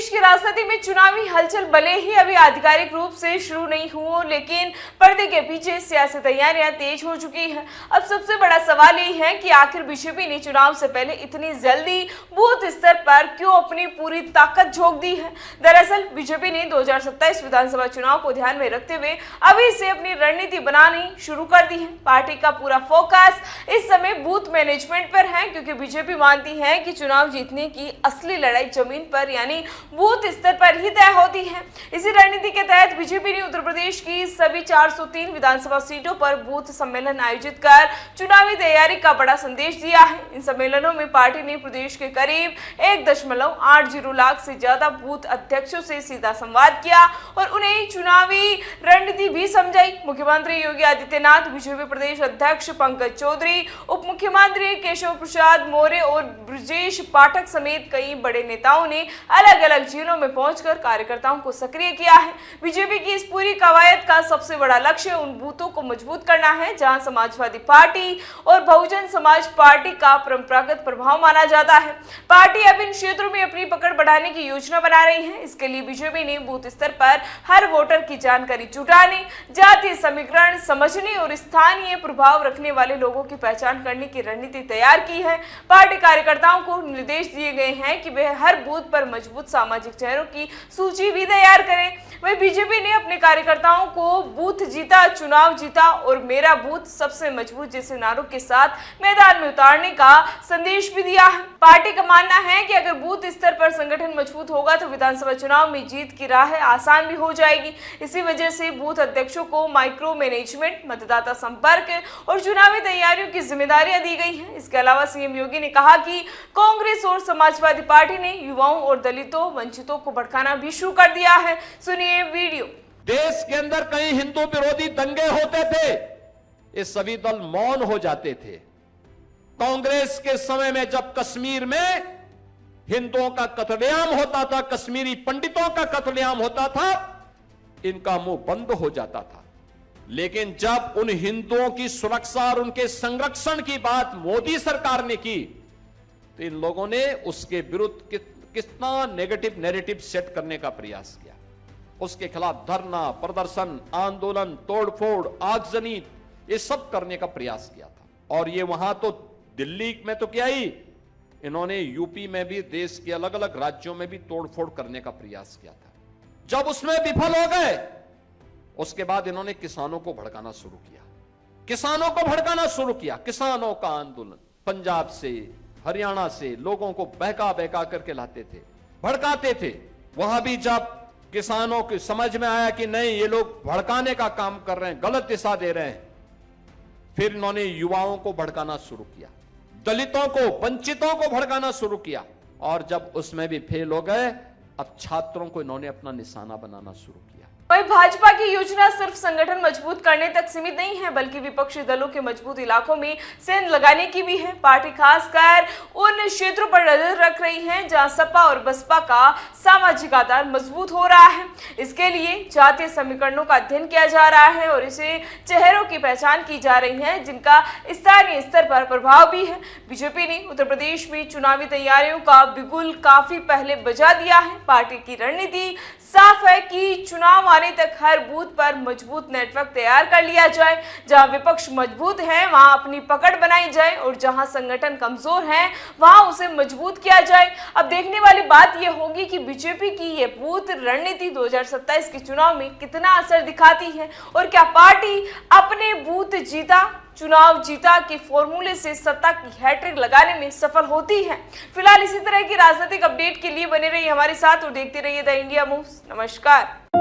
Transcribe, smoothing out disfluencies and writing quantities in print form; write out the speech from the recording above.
प्रदेश की राजनीति में चुनावी हलचल भले ही अभी आधिकारिक रूप से शुरू नहीं हुआ, लेकिन पर्दे के पीछे सियासी तैयारियां तेज हो चुकी हैं। अब सबसे बड़ा सवाल यही है कि आखिर बीजेपी ने चुनाव से पहले इतनी जल्दी बूथ स्तर पर क्यों अपनी पूरी ताकत झोंक दी है। दरअसल बीजेपी ने 2027 विधानसभा चुनाव को ध्यान में रखते हुए अभी से अपनी रणनीति बनानी शुरू कर दी है। पार्टी का पूरा फोकस इस समय बूथ मैनेजमेंट पर है, क्योंकि बीजेपी मानती है कि चुनाव जीतने की असली लड़ाई जमीन पर यानी बूथ स्तर पर ही तय होती है। इसी रणनीति के तहत बीजेपी ने उत्तर प्रदेश की सभी 403 विधानसभा सीटों पर बूथ सम्मेलन आयोजित कर चुनावी तैयारी का बड़ा संदेश दिया है। इन सम्मेलनों में पार्टी ने प्रदेश के करीब 1.80 लाख से ज्यादा बूथ अध्यक्षों से सीधा संवाद किया और उन्हें चुनावी रणनीति भी समझाई। मुख्यमंत्री योगी आदित्यनाथ, बीजेपी प्रदेश अध्यक्ष पंकज चौधरी, उप मुख्यमंत्री केशव प्रसाद मौर्य और ब्रजेश पाठक समेत कई बड़े नेताओं ने अलग अलग जिलों में पहुंचकर कार्यकर्ताओं को सक्रिय किया है। बीजेपी की इस पूरी कवायद का सबसे बड़ा लक्ष्य उन बूथों को मजबूत करना है जहां समाजवादी पार्टी और बहुजन समाज पार्टी का परंपरागत प्रभाव माना जाता है। पार्टी अब इन क्षेत्रों में अपनी पकड़ बढ़ाने की योजना बना रही है। इसके लिए बीजेपी ने बूथ स्तर पर हर वोटर की जानकारी जुटाने, जातीय समीकरण समझने और स्थानीय प्रभाव रखने वाले लोगों की पहचान करने की रणनीति तैयार की है। पार्टी कार्यकर्ताओं को निर्देश दिए गए हैं कि वे हर बूथ पर मजबूत सामाजिक चेहरों की सूची भी तैयार करें। वही बीजेपी ने अपने कार्यकर्ताओं को बूथ जीता, चुनाव जीता और मेरा बूथ सबसे मजबूत जैसे नारों के साथ मैदान में उतारने का संदेश भी दिया है। पार्टी का मानना है कि अगर बूथ स्तर पर संगठन मजबूत होगा तो विधानसभा चुनाव में जीत की राह आसान भी हो जाएगी। इसी वजह से बूथ अध्यक्षों को माइक्रो मैनेजमेंट, मतदाता संपर्क और चुनावी तैयारियों की जिम्मेदारियां दी गई हैं। इसके अलावा सीएम योगी ने कहा कि कांग्रेस और समाजवादी पार्टी ने युवाओं और दलितों, वंचितों को भड़काना भी शुरू कर दिया है। सुनिए वीडियो। देश के अंदर कई हिंदू विरोधी दंगे होते थे, ये सभी दल मौन हो जाते थे। कांग्रेस के समय में जब कश्मीर में हिंदुओं का कत्लेआम होता था, कश्मीरी पंडितों का कत्लेआम होता था, इनका मुंह बंद हो जाता था। लेकिन जब उन हिंदुओं की सुरक्षा और उनके संरक्षण की बात मोदी सरकार ने की तो इन लोगों ने उसके विरुद्ध कितना नेगेटिव नैरेटिव सेट करने का प्रयास किया। उसके खिलाफ धरना, प्रदर्शन, आंदोलन, तोड़फोड़, आगजनी, ये सब करने का प्रयास किया था। और ये वहां तो दिल्ली में तो किया ही, इन्होंने यूपी में भी, देश के अलग अलग राज्यों में भी तोड़फोड़ करने का प्रयास किया था। जब उसमें विफल हो गए उसके बाद इन्होंने किसानों को भड़काना शुरू किया। किसानों को भड़काना शुरू किया। किसानों का आंदोलन पंजाब से, हरियाणा से लोगों को बहका बहका करके लाते थे, भड़काते थे। वहां भी जब किसानों की समझ में आया कि नहीं, ये लोग भड़काने का काम कर रहे हैं, गलत दिशा दे रहे हैं, फिर इन्होंने युवाओं को भड़काना शुरू किया, दलितों को, वंचितों को भड़काना शुरू किया। और जब उसमें भी फेल हो गए, अब छात्रों को इन्होंने अपना निशाना बनाना शुरू किया। वही भाजपा की योजना सिर्फ संगठन मजबूत करने तक सीमित नहीं है, बल्कि विपक्षी दलों के मजबूत इलाकों में सेंध लगाने की भी है। पार्टी खासकर उन क्षेत्रों पर नजर रख रही है जहां सपा और बसपा का सामाजिक आधार मजबूत हो रहा है। इसके लिए जातीय समीकरणों का अध्ययन किया जा रहा है और इसे चेहरों की पहचान की जा रही है जिनका स्थानीय स्तर पर प्रभाव भी है। बीजेपी ने उत्तर प्रदेश में चुनावी तैयारियों का बिगुल काफी पहले बजा दिया है। पार्टी की रणनीति साफ है कि चुनाव आने तक हर बूथ पर मजबूत नेटवर्क तैयार कर लिया जाए। जहां विपक्ष मजबूत है वहां अपनी पकड़ बनाई जाए और जहां संगठन कमजोर है वहां उसे मजबूत किया जाए। अब देखने वाली बात यह होगी कि बीजेपी की यह बूथ रणनीति 2027 के चुनाव में कितना असर दिखाती है और क्या पार्टी अपने बूथ जीता, चुनाव जीता के फॉर्मूले से सत्ता की हैट्रिक लगाने में सफल होती है। फिलहाल इसी तरह की राजनीतिक अपडेट के लिए बने रहिए हमारे साथ और देखते रहिए द इंडिया मूव्स। नमस्कार।